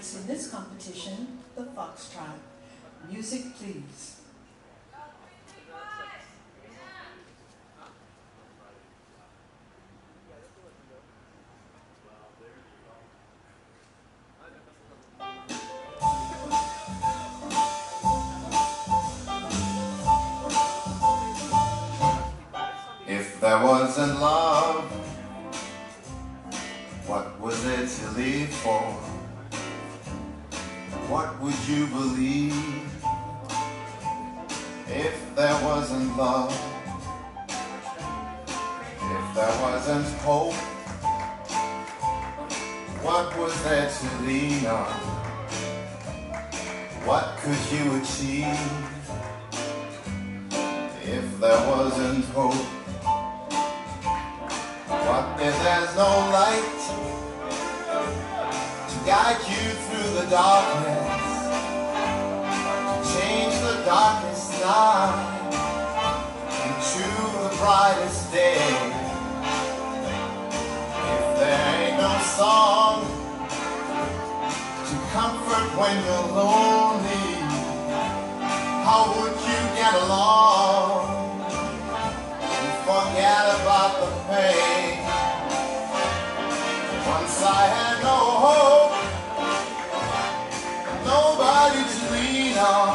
highlights in this competition, the Foxtrot. Music, please. If there wasn't love, what was there to live for? What would you believe? If there wasn't love, if there wasn't hope, what was there to lean on? What could you achieve? If there wasn't hope, what if there's no light to guide you through the darkness, to change the darkest night into the brightest day? If there ain't no song to comfort when you're lonely, how would you get along and forget about the pain? Once I had no hope, nobody to lean on.